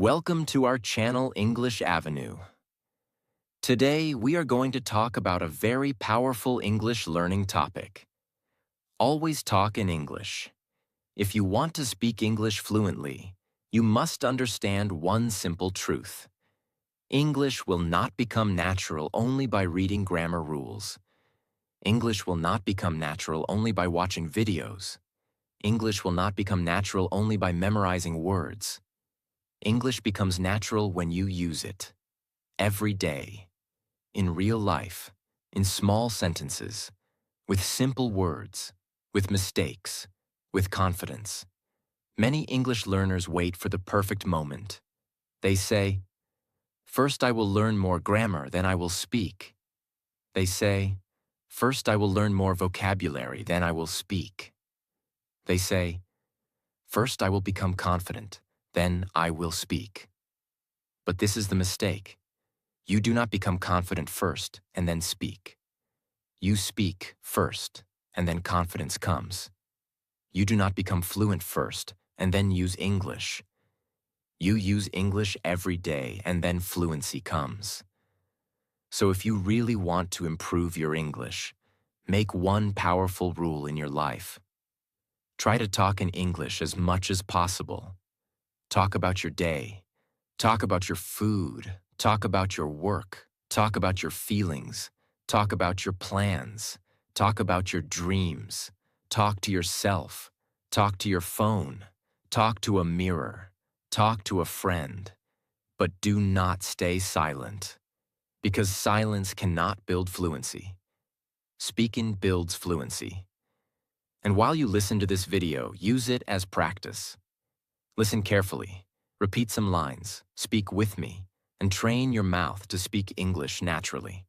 Welcome to our channel English Avenue. Today, we are going to talk about a very powerful English learning topic. Always talk in English. If you want to speak English fluently, you must understand one simple truth. English will not become natural only by reading grammar rules. English will not become natural only by watching videos. English will not become natural only by memorizing words. English becomes natural when you use it. Every day. In real life. In small sentences. With simple words. With mistakes. With confidence. Many English learners wait for the perfect moment. They say, "First I will learn more grammar, then I will speak." They say, "First I will learn more vocabulary, then I will speak." They say, "First I will become confident, then I will speak." But this is the mistake. You do not become confident first and then speak. You speak first, and then confidence comes. You do not become fluent first and then use English. You use English every day and then fluency comes. So if you really want to improve your English, make one powerful rule in your life. Try to talk in English as much as possible. Talk about your day. Talk about your food. Talk about your work. Talk about your feelings. Talk about your plans. Talk about your dreams. Talk to yourself. Talk to your phone. Talk to a mirror. Talk to a friend. But do not stay silent, because silence cannot build fluency. Speaking builds fluency. And while you listen to this video, use it as practice. Listen carefully. Repeat some lines, speak with me, and train your mouth to speak English naturally.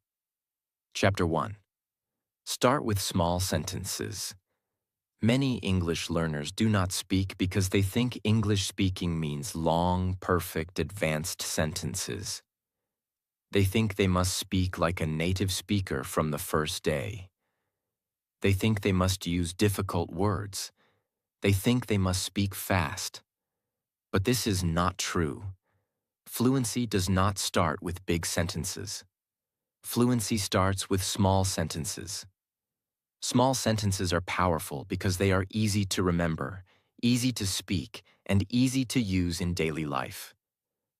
Chapter 1. Start with small sentences. Many English learners do not speak because they think English speaking means long, perfect, advanced sentences. They think they must speak like a native speaker from the first day. They think they must use difficult words. They think they must speak fast. But this is not true. Fluency does not start with big sentences. Fluency starts with small sentences. Small sentences are powerful because they are easy to remember, easy to speak, and easy to use in daily life.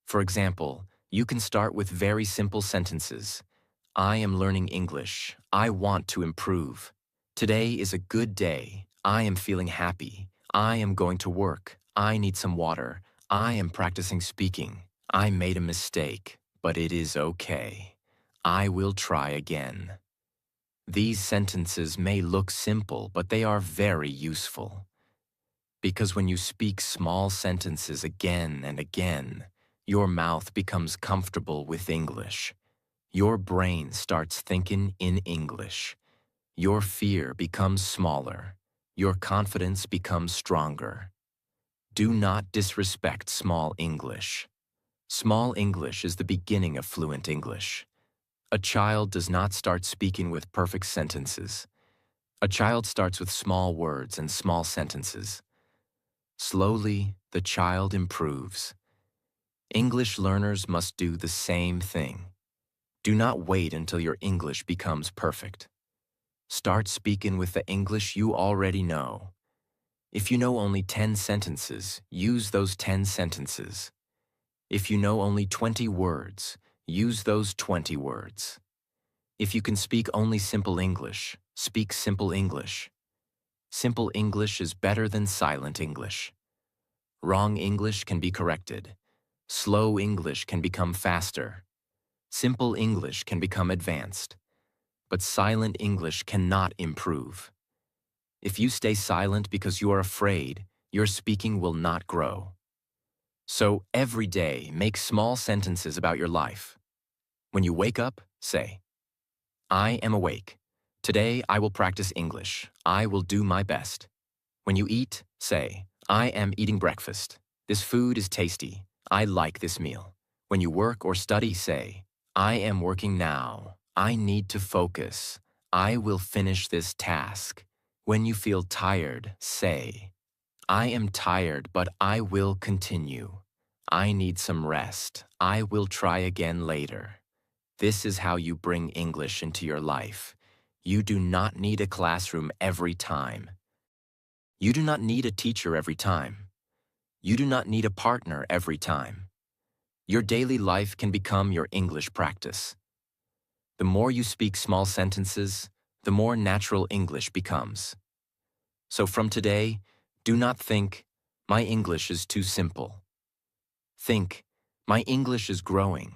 For example, you can start with very simple sentences. I am learning English. I want to improve. Today is a good day. I am feeling happy. I am going to work. I need some water. I am practicing speaking. I made a mistake, but it is okay. I will try again. These sentences may look simple, but they are very useful. Because when you speak small sentences again and again, your mouth becomes comfortable with English. Your brain starts thinking in English. Your fear becomes smaller. Your confidence becomes stronger. Do not disrespect small English. Small English is the beginning of fluent English. A child does not start speaking with perfect sentences. A child starts with small words and small sentences. Slowly, the child improves. English learners must do the same thing. Do not wait until your English becomes perfect. Start speaking with the English you already know. If you know only 10 sentences, use those 10 sentences. If you know only 20 words, use those 20 words. If you can speak only simple English, speak simple English. Simple English is better than silent English. Wrong English can be corrected. Slow English can become faster. Simple English can become advanced. But silent English cannot improve. If you stay silent because you are afraid, your speaking will not grow. So every day, make small sentences about your life. When you wake up, say, I am awake. Today I will practice English. I will do my best. When you eat, say, I am eating breakfast. This food is tasty. I like this meal. When you work or study, say, I am working now. I need to focus. I will finish this task. When you feel tired, say, I am tired, but I will continue. I need some rest. I will try again later. This is how you bring English into your life. You do not need a classroom every time. You do not need a teacher every time. You do not need a partner every time. Your daily life can become your English practice. The more you speak small sentences, the more natural English becomes. So from today, do not think, my English is too simple. Think, my English is growing.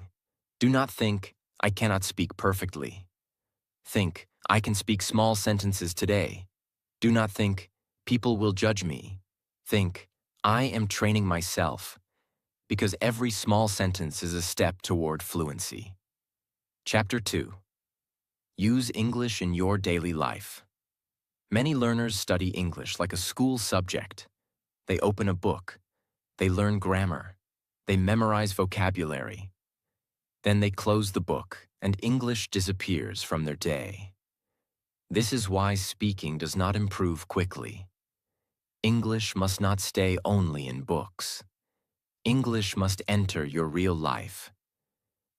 Do not think, I cannot speak perfectly. Think, I can speak small sentences today. Do not think, people will judge me. Think, I am training myself, because every small sentence is a step toward fluency. Chapter 2. Use English in your daily life. Many learners study English like a school subject. They open a book. They learn grammar. They memorize vocabulary. Then they close the book, and English disappears from their day. This is why speaking does not improve quickly. English must not stay only in books. English must enter your real life.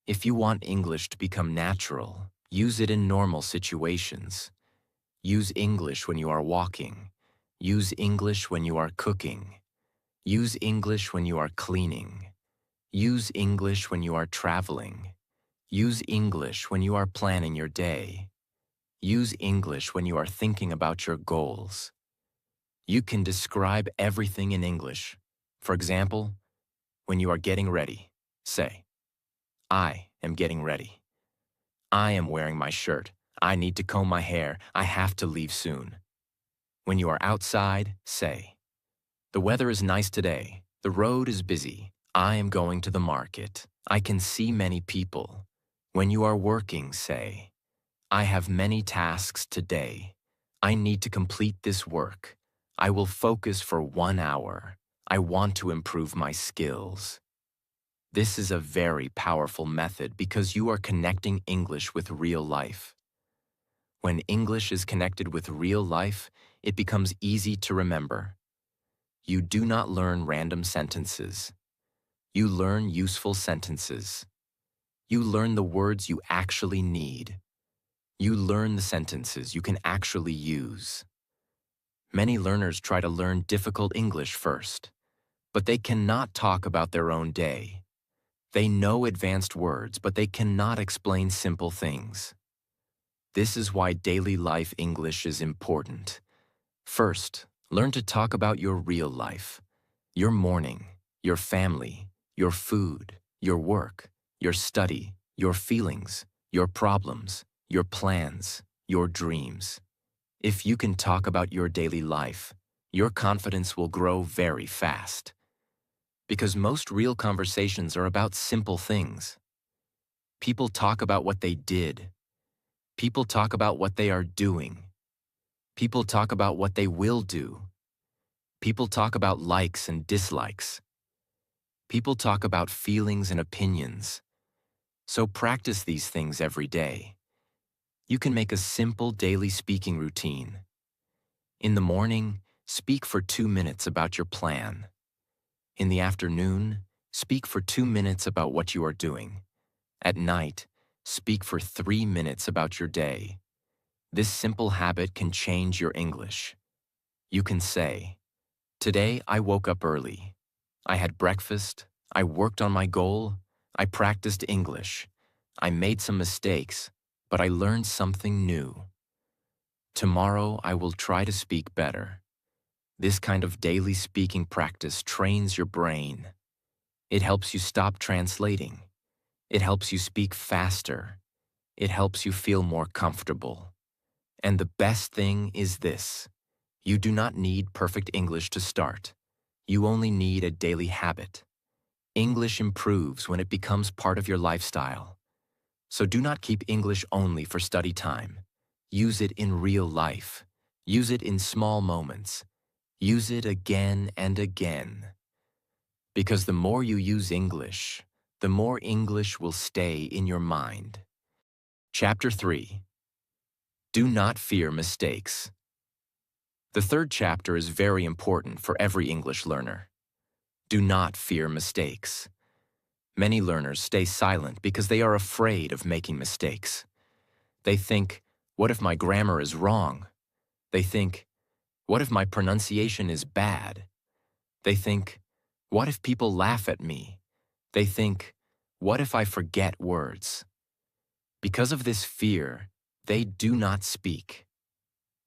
If you want English to become natural, use it in normal situations. Use English when you are walking. Use English when you are cooking. Use English when you are cleaning. Use English when you are traveling. Use English when you are planning your day. Use English when you are thinking about your goals. You can describe everything in English. For example, when you are getting ready, say, I am getting ready. I am wearing my shirt. I need to comb my hair. I have to leave soon. When you are outside, say, the weather is nice today. The road is busy. I am going to the market. I can see many people. When you are working, say, I have many tasks today. I need to complete this work. I will focus for 1 hour. I want to improve my skills. This is a very powerful method because you are connecting English with real life. When English is connected with real life, it becomes easy to remember. You do not learn random sentences. You learn useful sentences. You learn the words you actually need. You learn the sentences you can actually use. Many learners try to learn difficult English first, but they cannot talk about their own day. They know advanced words, but they cannot explain simple things. This is why daily life English is important. First, learn to talk about your real life, your morning, your family, your food, your work, your study, your feelings, your problems, your plans, your dreams. If you can talk about your daily life, your confidence will grow very fast. Because most real conversations are about simple things. People talk about what they did. People talk about what they are doing. People talk about what they will do. People talk about likes and dislikes. People talk about feelings and opinions. So practice these things every day. You can make a simple daily speaking routine. In the morning, speak for 2 minutes about your plan. In the afternoon, speak for 2 minutes about what you are doing. At night, speak for 3 minutes about your day. This simple habit can change your English. You can say, today I woke up early. I had breakfast. I worked on my goal. I practiced English. I made some mistakes, but I learned something new. Tomorrow I will try to speak better. This kind of daily speaking practice trains your brain. It helps you stop translating. It helps you speak faster. It helps you feel more comfortable. And the best thing is this: you do not need perfect English to start. You only need a daily habit. English improves when it becomes part of your lifestyle. So do not keep English only for study time. Use it in real life. Use it in small moments. Use it again and again. Because the more you use English, the more English will stay in your mind. Chapter 3. Do not fear mistakes. The third chapter is very important for every English learner. Do not fear mistakes. Many learners stay silent because they are afraid of making mistakes. They think, what if my grammar is wrong? They think, what if my pronunciation is bad? They think, what if people laugh at me? They think, what if I forget words? Because of this fear, they do not speak.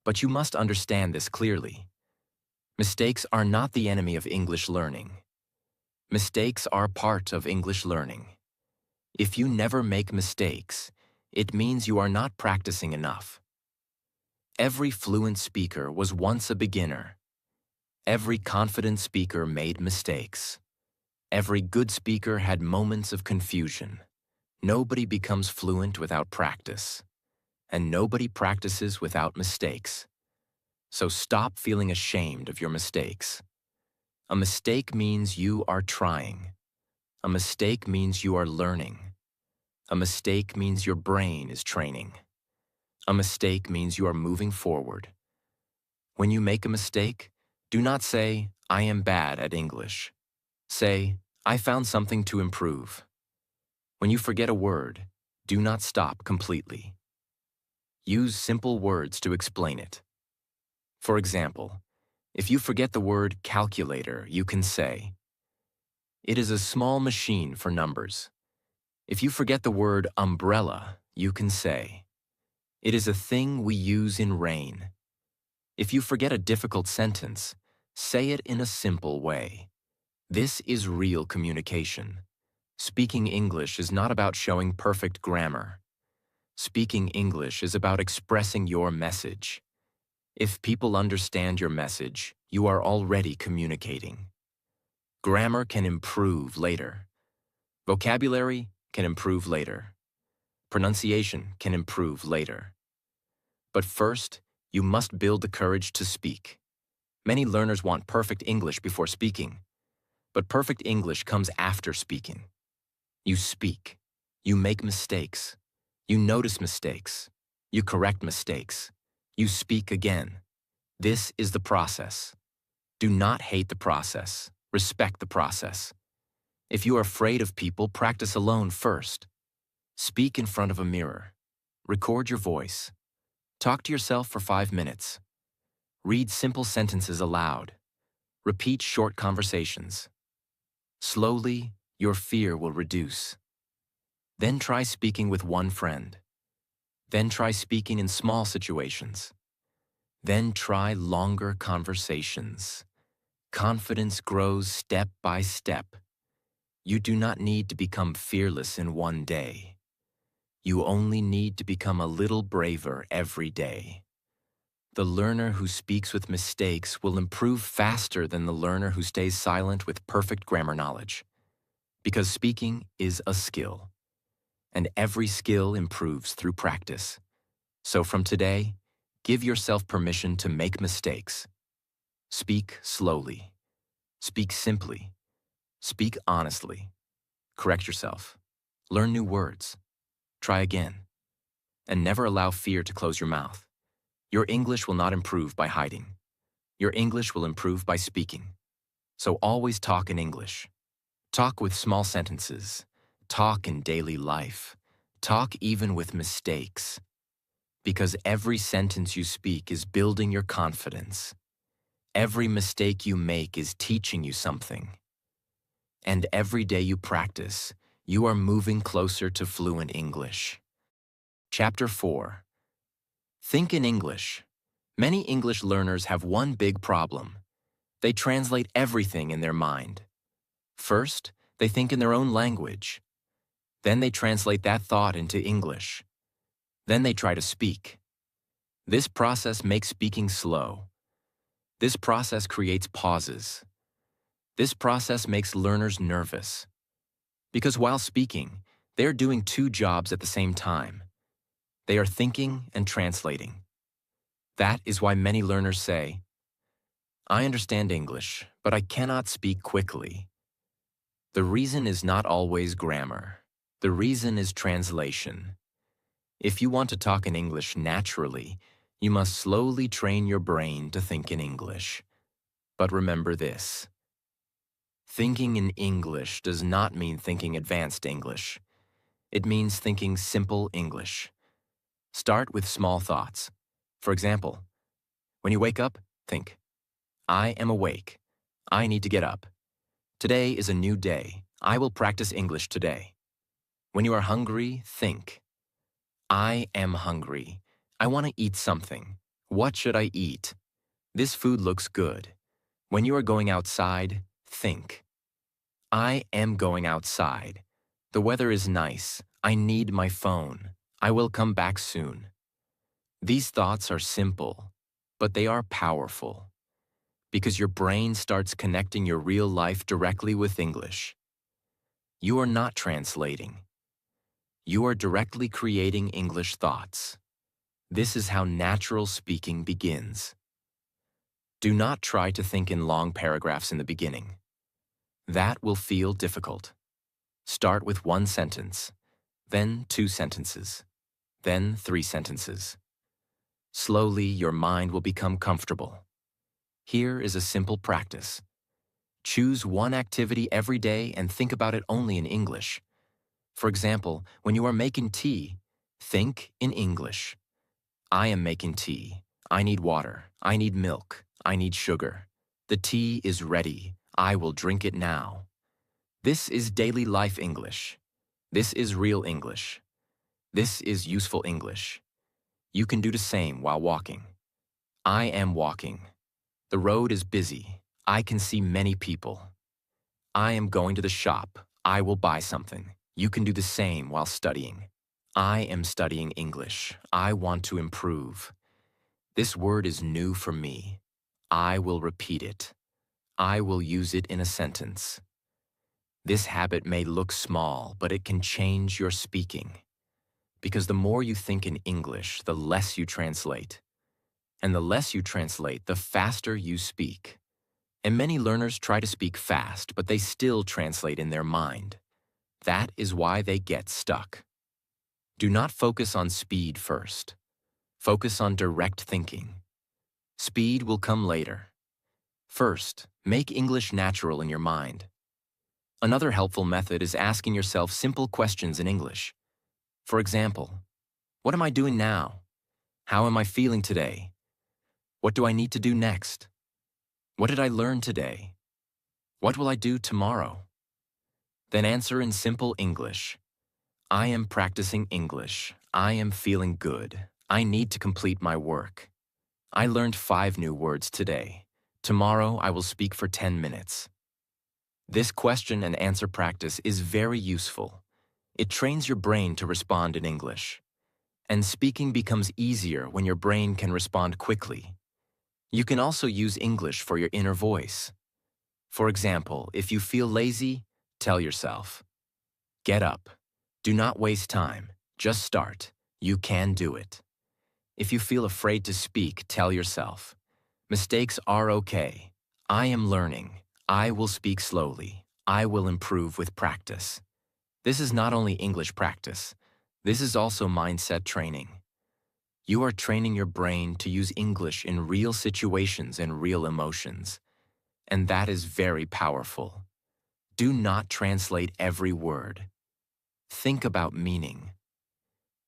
But you must understand this clearly. Mistakes are not the enemy of English learning. Mistakes are part of English learning. If you never make mistakes, it means you are not practicing enough. Every fluent speaker was once a beginner. Every confident speaker made mistakes. Every good speaker had moments of confusion. Nobody becomes fluent without practice. And nobody practices without mistakes. So stop feeling ashamed of your mistakes. A mistake means you are trying. A mistake means you are learning. A mistake means your brain is training. A mistake means you are moving forward. When you make a mistake, do not say, I am bad at English. Say, I found something to improve. When you forget a word, do not stop completely. Use simple words to explain it. For example, if you forget the word calculator, you can say, it is a small machine for numbers. If you forget the word umbrella, you can say, it is a thing we use in rain. If you forget a difficult sentence, say it in a simple way. This is real communication. Speaking English is not about showing perfect grammar. Speaking English is about expressing your message. If people understand your message, you are already communicating. Grammar can improve later. Vocabulary can improve later. Pronunciation can improve later. But first, you must build the courage to speak. Many learners want perfect English before speaking. But perfect English comes after speaking. You speak. You make mistakes. You notice mistakes. You correct mistakes. You speak again. This is the process. Do not hate the process. Respect the process. If you are afraid of people, practice alone first. Speak in front of a mirror. Record your voice. Talk to yourself for 5 minutes. Read simple sentences aloud. Repeat short conversations. Slowly, your fear will reduce. Then try speaking with one friend. Then try speaking in small situations. Then try longer conversations. Confidence grows step by step. You do not need to become fearless in one day. You only need to become a little braver every day. The learner who speaks with mistakes will improve faster than the learner who stays silent with perfect grammar knowledge. Because speaking is a skill. And every skill improves through practice. So from today, give yourself permission to make mistakes. Speak slowly. Speak simply. Speak honestly. Correct yourself. Learn new words. Try again. And never allow fear to close your mouth. Your English will not improve by hiding. Your English will improve by speaking. So always talk in English. Talk with small sentences. Talk in daily life. Talk even with mistakes. Because every sentence you speak is building your confidence. Every mistake you make is teaching you something. And every day you practice, you are moving closer to fluent English. Chapter 4. Think in English. Many English learners have one big problem. They translate everything in their mind. First, they think in their own language. Then they translate that thought into English. Then they try to speak. This process makes speaking slow. This process creates pauses. This process makes learners nervous. Because while speaking, they're doing 2 jobs at the same time. They are thinking and translating. That is why many learners say, I understand English, but I cannot speak quickly. The reason is not always grammar. The reason is translation. If you want to talk in English naturally, you must slowly train your brain to think in English. But remember this. Thinking in English does not mean thinking advanced English. It means thinking simple English. Start with small thoughts. For example, when you wake up, think, I am awake. I need to get up. Today is a new day. I will practice English today. When you are hungry, think, I am hungry. I want to eat something. What should I eat? This food looks good. When you are going outside, think, I am going outside. The weather is nice. I need my phone. I will come back soon. These thoughts are simple, but they are powerful because your brain starts connecting your real life directly with English. You are not translating. You are directly creating English thoughts. This is how natural speaking begins. Do not try to think in long paragraphs in the beginning. That will feel difficult. Start with one sentence, then 2 sentences, then 3 sentences. Slowly, your mind will become comfortable. Here is a simple practice. Choose one activity every day and think about it only in English. For example, when you are making tea, think in English. I am making tea. I need water. I need milk. I need sugar. The tea is ready. I will drink it now. This is daily life English. This is real English. This is useful English. You can do the same while walking. I am walking. The road is busy. I can see many people. I am going to the shop. I will buy something. You can do the same while studying. I am studying English. I want to improve. This word is new for me. I will repeat it. I will use it in a sentence. This habit may look small, but it can change your speaking. Because the more you think in English, the less you translate. And the less you translate, the faster you speak. And many learners try to speak fast, but they still translate in their mind. That is why they get stuck. Do not focus on speed first. Focus on direct thinking. Speed will come later. First, make English natural in your mind. Another helpful method is asking yourself simple questions in English. For example, what am I doing now? How am I feeling today? What do I need to do next? What did I learn today? What will I do tomorrow? Then answer in simple English. I am practicing English. I am feeling good. I need to complete my work. I learned 5 new words today. Tomorrow I will speak for 10 minutes. This question and answer practice is very useful. It trains your brain to respond in English. And speaking becomes easier when your brain can respond quickly. You can also use English for your inner voice. For example, if you feel lazy, tell yourself, get up. Do not waste time. Just start. You can do it. If you feel afraid to speak, tell yourself, mistakes are okay. I am learning. I will speak slowly. I will improve with practice. This is not only English practice. This is also mindset training. You are training your brain to use English in real situations and real emotions. And that is very powerful. Do not translate every word. Think about meaning.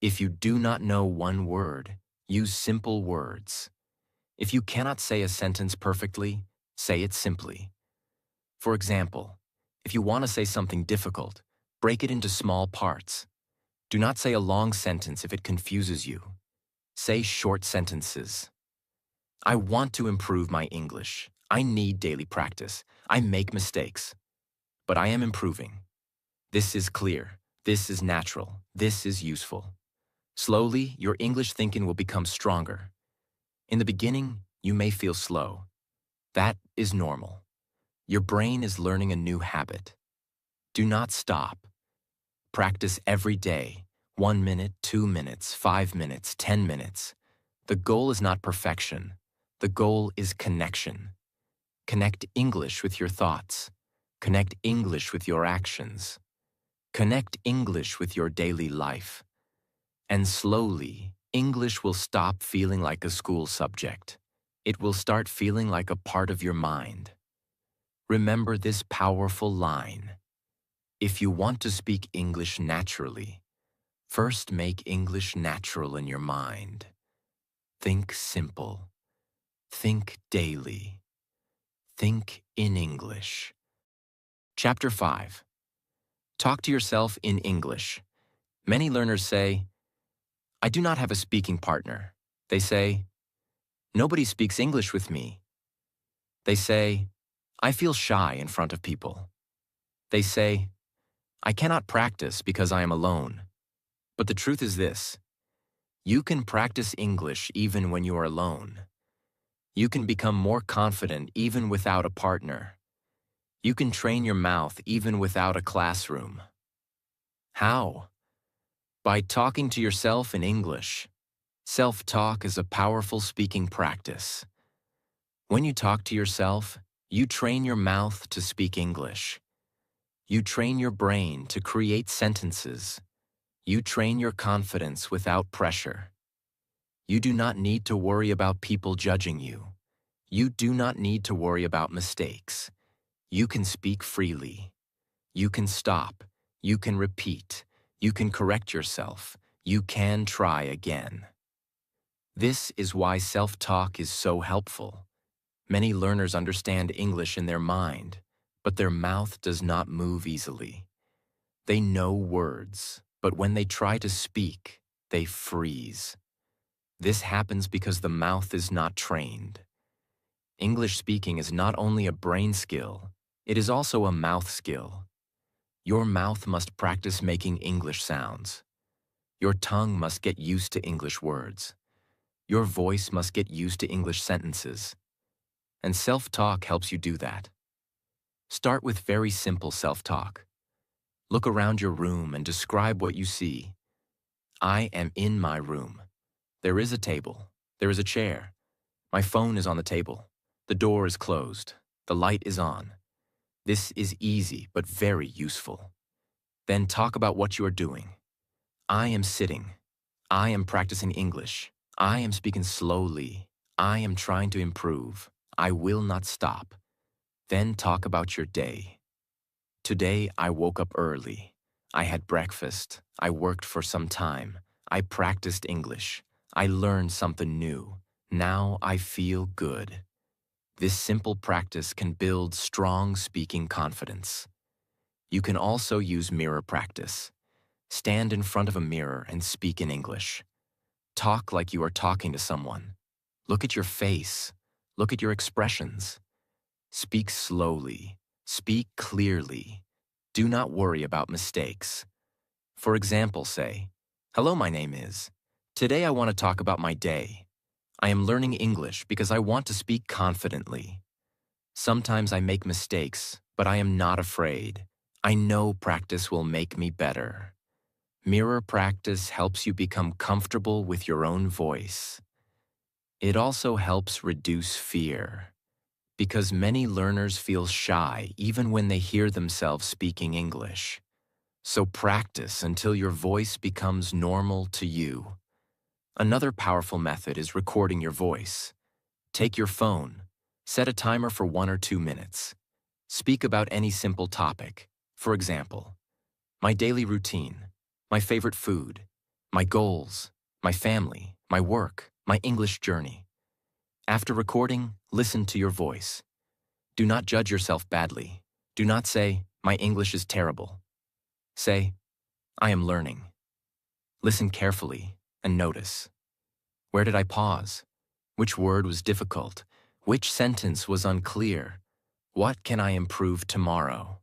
If you do not know one word, use simple words. If you cannot say a sentence perfectly, say it simply. For example, if you want to say something difficult, break it into small parts. Do not say a long sentence if it confuses you. Say short sentences. I want to improve my English. I need daily practice. I make mistakes. But I am improving. This is clear. This is natural. This is useful. Slowly, your English thinking will become stronger. In the beginning, you may feel slow. That is normal. Your brain is learning a new habit. Do not stop. Practice every day, 1 minute, 2 minutes, 5 minutes, 10 minutes. The goal is not perfection. The goal is connection. Connect English with your thoughts. Connect English with your actions. Connect English with your daily life. And slowly, English will stop feeling like a school subject. It will start feeling like a part of your mind. Remember this powerful line. If you want to speak English naturally, first make English natural in your mind. Think simple. Think daily. Think in English. Chapter 5. Talk to yourself in English. Many learners say, I do not have a speaking partner. They say, nobody speaks English with me. They say, I feel shy in front of people. They say, I cannot practice because I am alone. But the truth is this: you can practice English even when you are alone. You can become more confident even without a partner. You can train your mouth even without a classroom. How? By talking to yourself in English. Self-talk is a powerful speaking practice. When you talk to yourself, you train your mouth to speak English. You train your brain to create sentences. You train your confidence without pressure. You do not need to worry about people judging you. You do not need to worry about mistakes. You can speak freely. You can stop. You can repeat. You can correct yourself. You can try again. This is why self-talk is so helpful. Many learners understand English in their mind, but their mouth does not move easily. They know words, but when they try to speak, they freeze. This happens because the mouth is not trained. English speaking is not only a brain skill, it is also a mouth skill. Your mouth must practice making English sounds. Your tongue must get used to English words. Your voice must get used to English sentences. And self-talk helps you do that. Start with very simple self-talk. Look around your room and describe what you see. I am in my room. There is a table. There is a chair. My phone is on the table. The door is closed. The light is on. This is easy but very useful. Then talk about what you are doing. I am sitting. I am practicing English. I am speaking slowly. I am trying to improve. I will not stop. Then talk about your day. Today I woke up early. I had breakfast. I worked for some time. I practiced English. I learned something new. Now I feel good. This simple practice can build strong speaking confidence. You can also use mirror practice. Stand in front of a mirror and speak in English. Talk like you are talking to someone. Look at your face. Look at your expressions. Speak slowly. Speak clearly. Do not worry about mistakes. For example, say, hello, my name is. Today I want to talk about my day. I am learning English because I want to speak confidently. Sometimes I make mistakes, but I am not afraid. I know practice will make me better. Mirror practice helps you become comfortable with your own voice. It also helps reduce fear, because many learners feel shy even when they hear themselves speaking English. So practice until your voice becomes normal to you. Another powerful method is recording your voice. Take your phone. Set a timer for 1 or 2 minutes. Speak about any simple topic. For example, my daily routine, my favorite food, my goals, my family, my work, my English journey. After recording, listen to your voice. Do not judge yourself badly. Do not say, my English is terrible. Say, I am learning. Listen carefully and notice. Where did I pause? Which word was difficult? Which sentence was unclear? What can I improve tomorrow?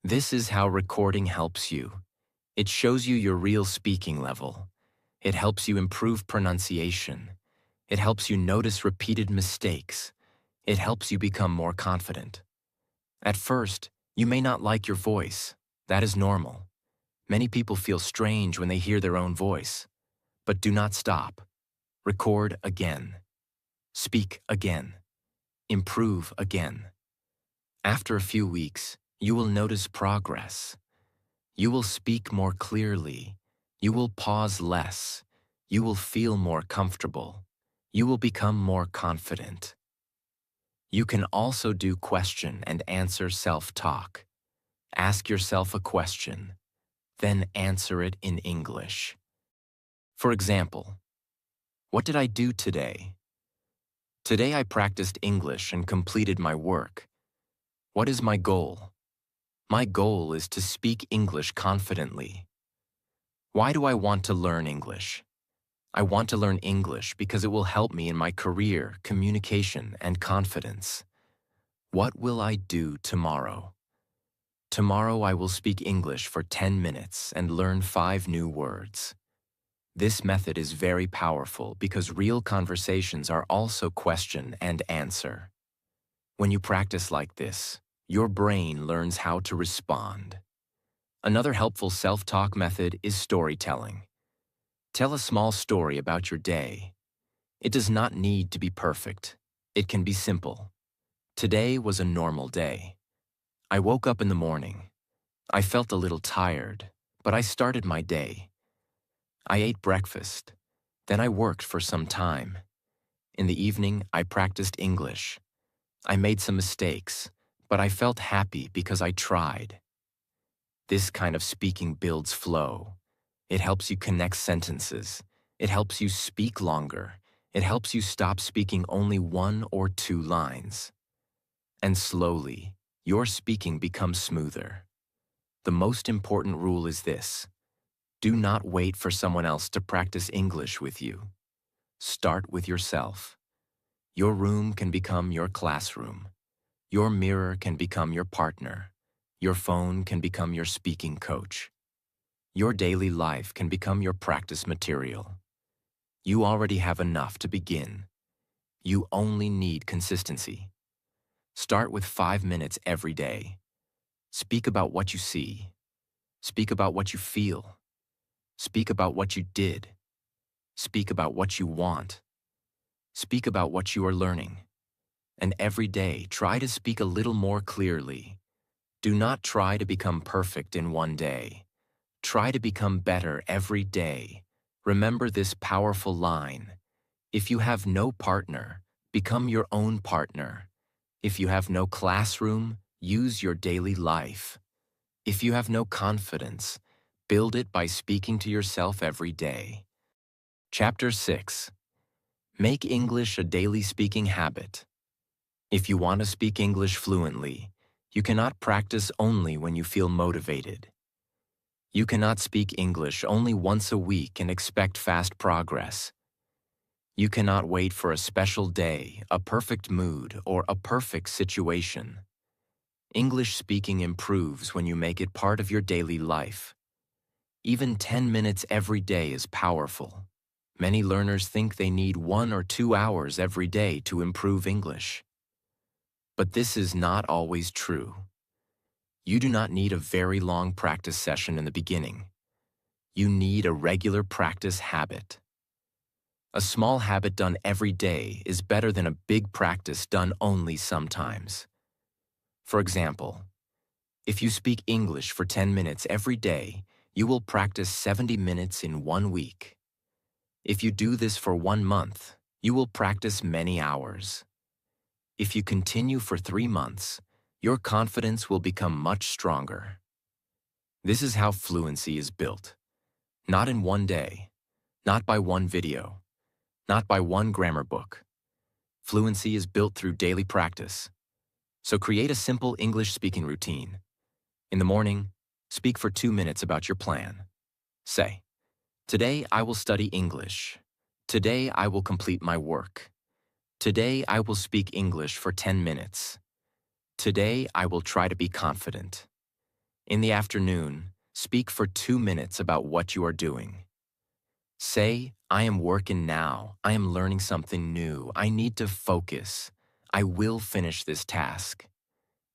This is how recording helps you. It shows you your real speaking level. It helps you improve pronunciation. It helps you notice repeated mistakes. It helps you become more confident. At first, you may not like your voice. That is normal. Many people feel strange when they hear their own voice. But do not stop. Record again. Speak again. Improve again. After a few weeks, you will notice progress. You will speak more clearly. You will pause less. You will feel more comfortable. You will become more confident. You can also do question and answer self-talk. Ask yourself a question, then answer it in English. For example, what did I do today? Today I practiced English and completed my work. What is my goal? My goal is to speak English confidently. Why do I want to learn English? I want to learn English because it will help me in my career, communication, and confidence. What will I do tomorrow? Tomorrow I will speak English for 10 minutes and learn 5 new words. This method is very powerful because real conversations are also question and answer. When you practice like this, your brain learns how to respond. Another helpful self-talk method is storytelling. Tell a small story about your day. It does not need to be perfect. It can be simple. Today was a normal day. I woke up in the morning. I felt a little tired, but I started my day. I ate breakfast. Then I worked for some time. In the evening, I practiced English. I made some mistakes, but I felt happy because I tried. This kind of speaking builds flow. It helps you connect sentences. It helps you speak longer. It helps you stop speaking only 1 or 2 lines. And slowly, your speaking becomes smoother. The most important rule is this: do not wait for someone else to practice English with you. Start with yourself. Your room can become your classroom. Your mirror can become your partner. Your phone can become your speaking coach. Your daily life can become your practice material. You already have enough to begin. You only need consistency. Start with 5 minutes every day. Speak about what you see. Speak about what you feel. Speak about what you did. Speak about what you want. Speak about what you are learning. And every day, try to speak a little more clearly. Do not try to become perfect in one day. Try to become better every day. Remember this powerful line: if you have no partner, become your own partner. If you have no classroom, use your daily life. If you have no confidence, build it by speaking to yourself every day. Chapter 6. Make English a daily speaking habit. If you want to speak English fluently, you cannot practice only when you feel motivated. You cannot speak English only once a week and expect fast progress. You cannot wait for a special day, a perfect mood, or a perfect situation. English speaking improves when you make it part of your daily life. Even 10 minutes every day is powerful. Many learners think they need 1 or 2 hours every day to improve English. But this is not always true. You do not need a very long practice session in the beginning. You need a regular practice habit. A small habit done every day is better than a big practice done only sometimes. For example, if you speak English for 10 minutes every day, you will practice 70 minutes in 1 week. If you do this for 1 month, you will practice many hours. If you continue for 3 months, your confidence will become much stronger. This is how fluency is built. Not in one day, not by one video, not by one grammar book. Fluency is built through daily practice. So create a simple English speaking routine. In the morning, speak for 2 minutes about your plan. Say, "Today I will study English. Today I will complete my work. Today I will speak English for 10 minutes. Today I will try to be confident." In the afternoon, speak for 2 minutes about what you are doing. Say, "I am working now. I am learning something new. I need to focus. I will finish this task."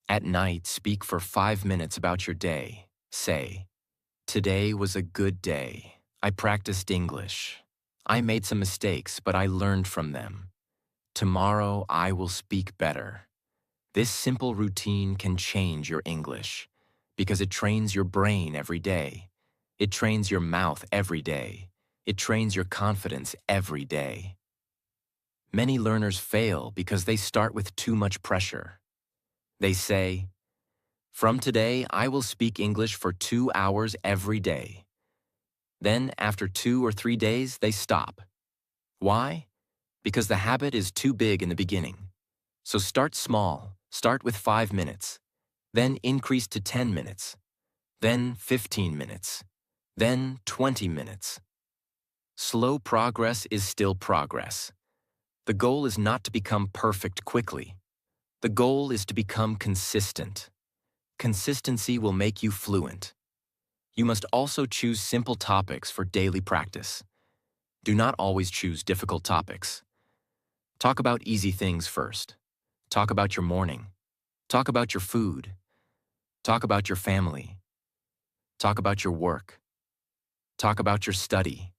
At night, speak for 5 minutes about your day. Say, "Today was a good day. I practiced English. I made some mistakes, but I learned from them. Tomorrow, I will speak better." This simple routine can change your English because it trains your brain every day. It trains your mouth every day. It trains your confidence every day. Many learners fail because they start with too much pressure. They say, "From today, I will speak English for 2 hours every day." Then, after 2 or 3 days, they stop. Why? Because the habit is too big in the beginning. So start small. Start with 5 minutes. Then increase to 10 minutes. Then 15 minutes. Then 20 minutes. Slow progress is still progress. The goal is not to become perfect quickly. The goal is to become consistent. Consistency will make you fluent. You must also choose simple topics for daily practice. Do not always choose difficult topics. Talk about easy things first. Talk about your morning. Talk about your food. Talk about your family. Talk about your work. Talk about your study.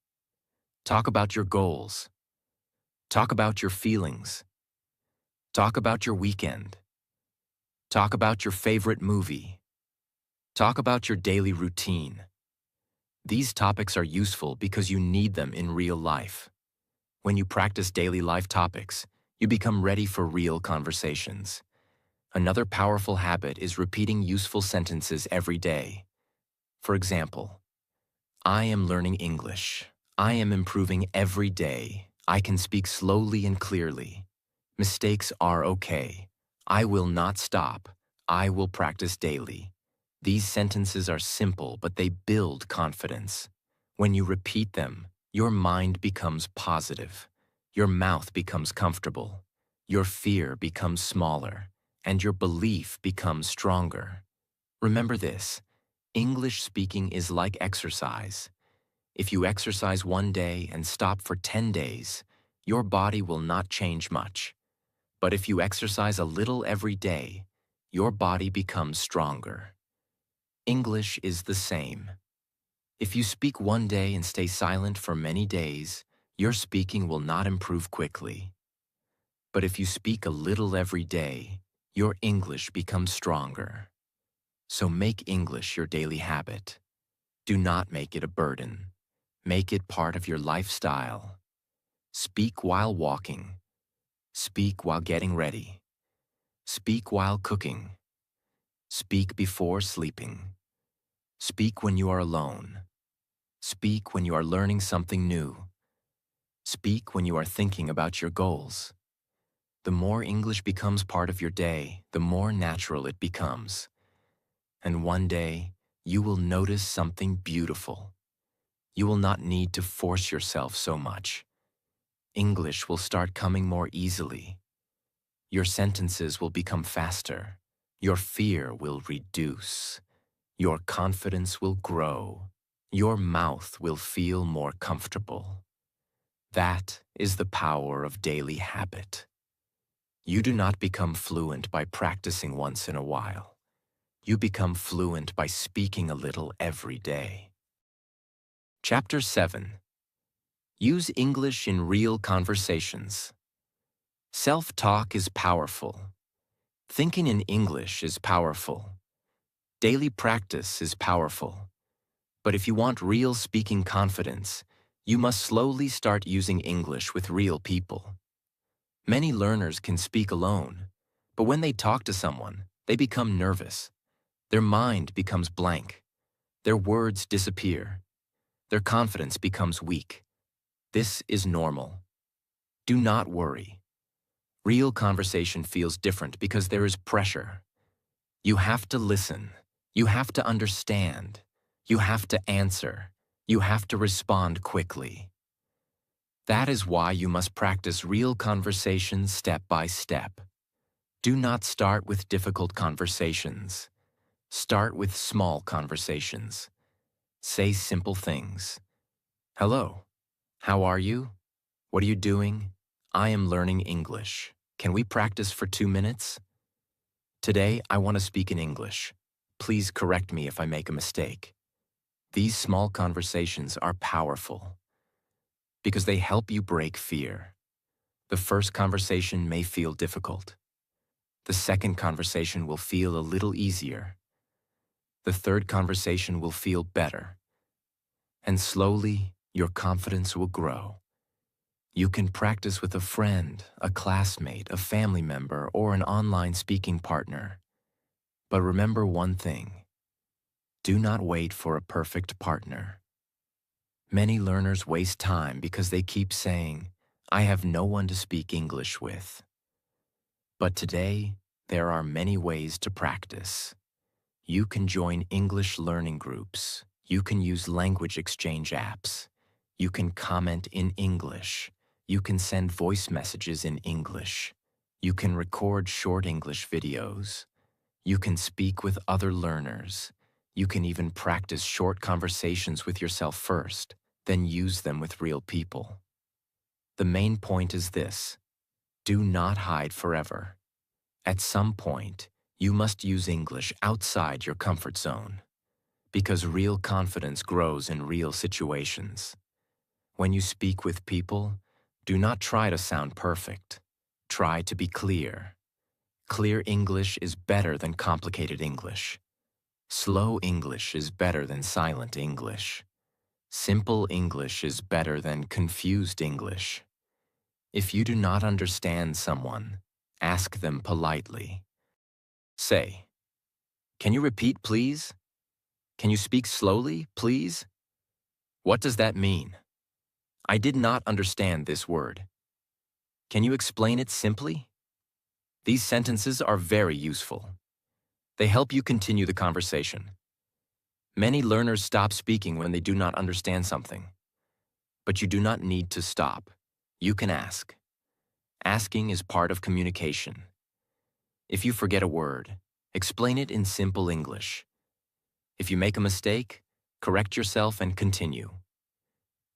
Talk about your goals. Talk about your feelings. Talk about your weekend. Talk about your favorite movie. Talk about your daily routine. These topics are useful because you need them in real life. When you practice daily life topics, you become ready for real conversations. Another powerful habit is repeating useful sentences every day. For example, I am learning English. I am improving every day. I can speak slowly and clearly. Mistakes are okay. I will not stop. I will practice daily. These sentences are simple, but they build confidence. When you repeat them, your mind becomes positive. Your mouth becomes comfortable. Your fear becomes smaller, and your belief becomes stronger. Remember this: English speaking is like exercise. If you exercise one day and stop for 10 days, your body will not change much. But if you exercise a little every day, your body becomes stronger. English is the same. If you speak one day and stay silent for many days, your speaking will not improve quickly. But if you speak a little every day, your English becomes stronger. So make English your daily habit. Do not make it a burden. Make it part of your lifestyle. Speak while walking. Speak while getting ready. Speak while cooking. Speak before sleeping. Speak when you are alone. Speak when you are learning something new. Speak when you are thinking about your goals. The more English becomes part of your day, the more natural it becomes. And one day, you will notice something beautiful. You will not need to force yourself so much. English will start coming more easily. Your sentences will become faster. Your fear will reduce. Your confidence will grow. Your mouth will feel more comfortable. That is the power of daily habit. You do not become fluent by practicing once in a while. You become fluent by speaking a little every day. Chapter 7. Use English in real conversations. Self-talk is powerful. Thinking in English is powerful. Daily practice is powerful. But if you want real speaking confidence, you must slowly start using English with real people. Many learners can speak alone, but when they talk to someone, they become nervous. Their mind becomes blank. Their words disappear. Their confidence becomes weak. This is normal. Do not worry. Real conversation feels different because there is pressure. You have to listen. You have to understand. You have to answer. You have to respond quickly. That is why you must practice real conversations step by step. Do not start with difficult conversations. Start with small conversations. Say simple things. Hello. How are you? What are you doing? I am learning English. Can we practice for 2 minutes? Today, I want to speak in English. Please correct me if I make a mistake. These small conversations are powerful because they help you break fear. The first conversation may feel difficult. The second conversation will feel a little easier. The third conversation will feel better. And slowly, your confidence will grow. You can practice with a friend, a classmate, a family member, or an online speaking partner. But remember one thing: do not wait for a perfect partner. Many learners waste time because they keep saying, "I have no one to speak English with." But today, there are many ways to practice. You can join English learning groups. You can use language exchange apps. You can comment in English. You can send voice messages in English. You can record short English videos. You can speak with other learners. You can even practice short conversations with yourself first, then use them with real people. The main point is this: do not hide forever. At some point, you must use English outside your comfort zone, because real confidence grows in real situations. When you speak with people, do not try to sound perfect. Try to be clear. Clear English is better than complicated English. Slow English is better than silent English. Simple English is better than confused English. If you do not understand someone, ask them politely. Say, "Can you repeat, please? Can you speak slowly, please? What does that mean? I did not understand this word. Can you explain it simply?" These sentences are very useful. They help you continue the conversation. Many learners stop speaking when they do not understand something. But you do not need to stop. You can ask. Asking is part of communication. If you forget a word, explain it in simple English. If you make a mistake, correct yourself and continue.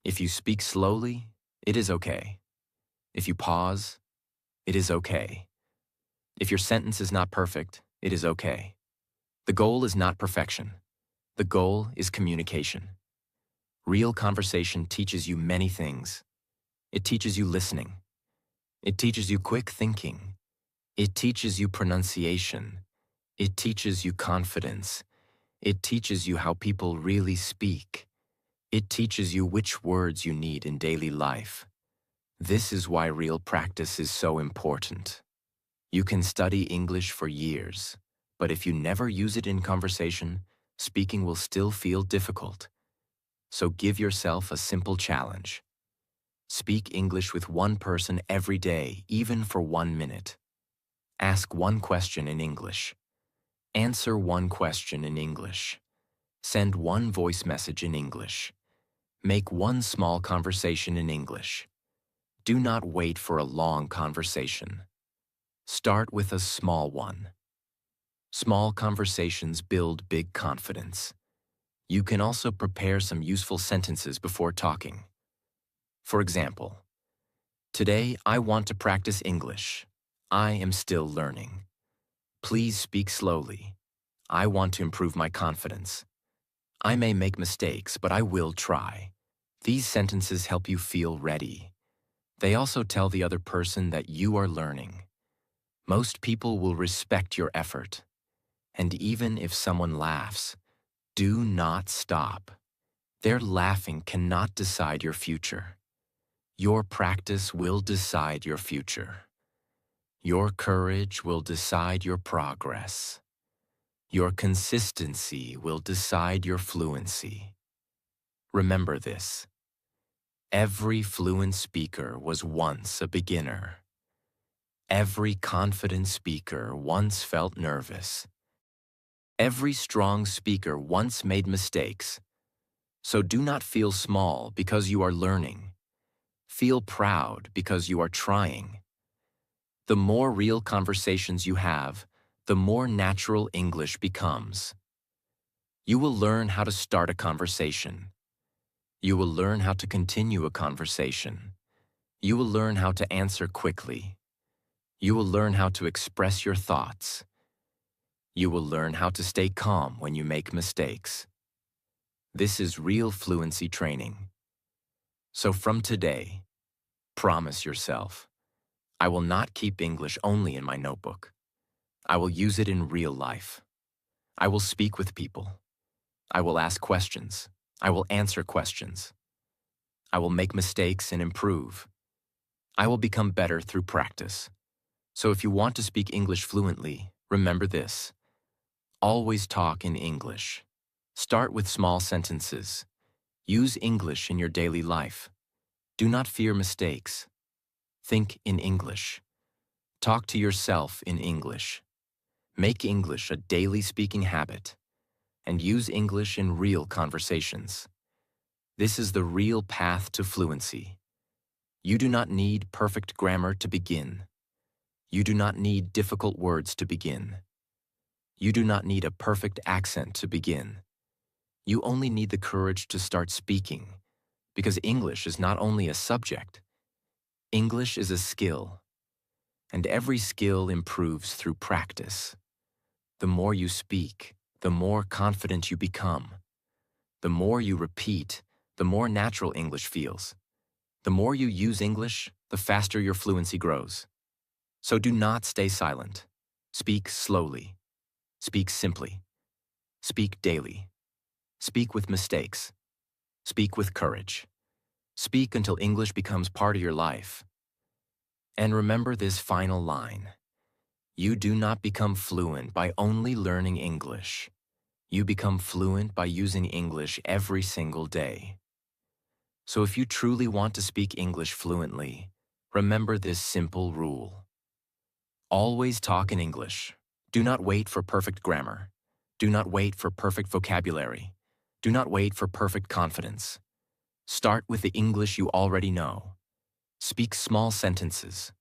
If you speak slowly, it is okay. If you pause, it is okay. If your sentence is not perfect, it is okay. The goal is not perfection. The goal is communication. Real conversation teaches you many things. It teaches you listening. It teaches you quick thinking. It teaches you pronunciation. It teaches you confidence. It teaches you how people really speak. It teaches you which words you need in daily life. This is why real practice is so important. You can study English for years, but if you never use it in conversation, speaking will still feel difficult. So give yourself a simple challenge. Speak English with one person every day, even for 1 minute. Ask one question in English. Answer one question in English. Send one voice message in English. Make one small conversation in English. Do not wait for a long conversation. Start with a small one. Small conversations build big confidence. You can also prepare some useful sentences before talking. For example, "Today I want to practice English. I am still learning. Please speak slowly. I want to improve my confidence. I may make mistakes, but I will try." These sentences help you feel ready. They also tell the other person that you are learning. Most people will respect your effort. And even if someone laughs, do not stop. Their laughing cannot decide your future. Your practice will decide your future. Your courage will decide your progress. Your consistency will decide your fluency. Remember this: every fluent speaker was once a beginner. Every confident speaker once felt nervous. Every strong speaker once made mistakes. So do not feel small because you are learning. Feel proud because you are trying. The more real conversations you have, the more natural English becomes. You will learn how to start a conversation. You will learn how to continue a conversation. You will learn how to answer quickly. You will learn how to express your thoughts. You will learn how to stay calm when you make mistakes. This is real fluency training. So from today, promise yourself, I will not keep English only in my notebook. I will use it in real life. I will speak with people. I will ask questions. I will answer questions. I will make mistakes and improve. I will become better through practice. So if you want to speak English fluently, remember this. Always talk in English. Start with small sentences. Use English in your daily life. Do not fear mistakes. Think in English. Talk to yourself in English. Make English a daily speaking habit. And use English in real conversations. This is the real path to fluency. You do not need perfect grammar to begin. You do not need difficult words to begin. You do not need a perfect accent to begin. You only need the courage to start speaking, because English is not only a subject. English is a skill, and every skill improves through practice. The more you speak, the more confident you become. The more you repeat, the more natural English feels. The more you use English, the faster your fluency grows. So do not stay silent. Speak slowly. Speak simply. Speak daily. Speak with mistakes. Speak with courage. Speak until English becomes part of your life. And remember this final line. You do not become fluent by only learning English. You become fluent by using English every single day. So if you truly want to speak English fluently, remember this simple rule. Always talk in English. Do not wait for perfect grammar. Do not wait for perfect vocabulary. Do not wait for perfect confidence. Start with the English you already know. Speak small sentences.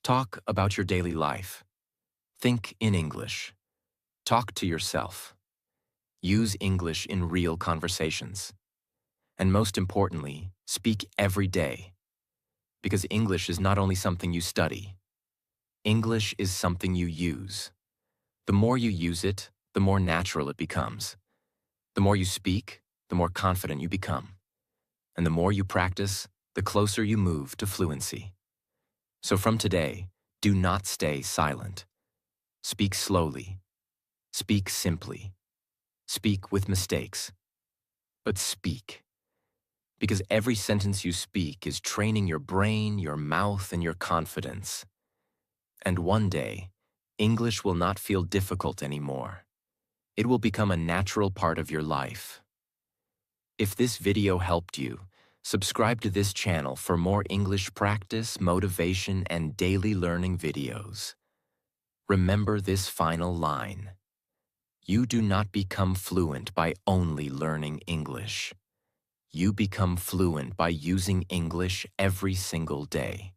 Talk about your daily life. Think in English. Talk to yourself. Use English in real conversations. And most importantly, speak every day. Because English is not only something you study. English is something you use. The more you use it, the more natural it becomes. The more you speak, the more confident you become. And the more you practice, the closer you move to fluency. So from today, do not stay silent. Speak slowly. Speak simply. Speak with mistakes. But speak. Because every sentence you speak is training your brain, your mouth, and your confidence. And one day, English will not feel difficult anymore. It will become a natural part of your life. If this video helped you, subscribe to this channel for more English practice, motivation, and daily learning videos. Remember this final line. You do not become fluent by only learning English. You become fluent by using English every single day.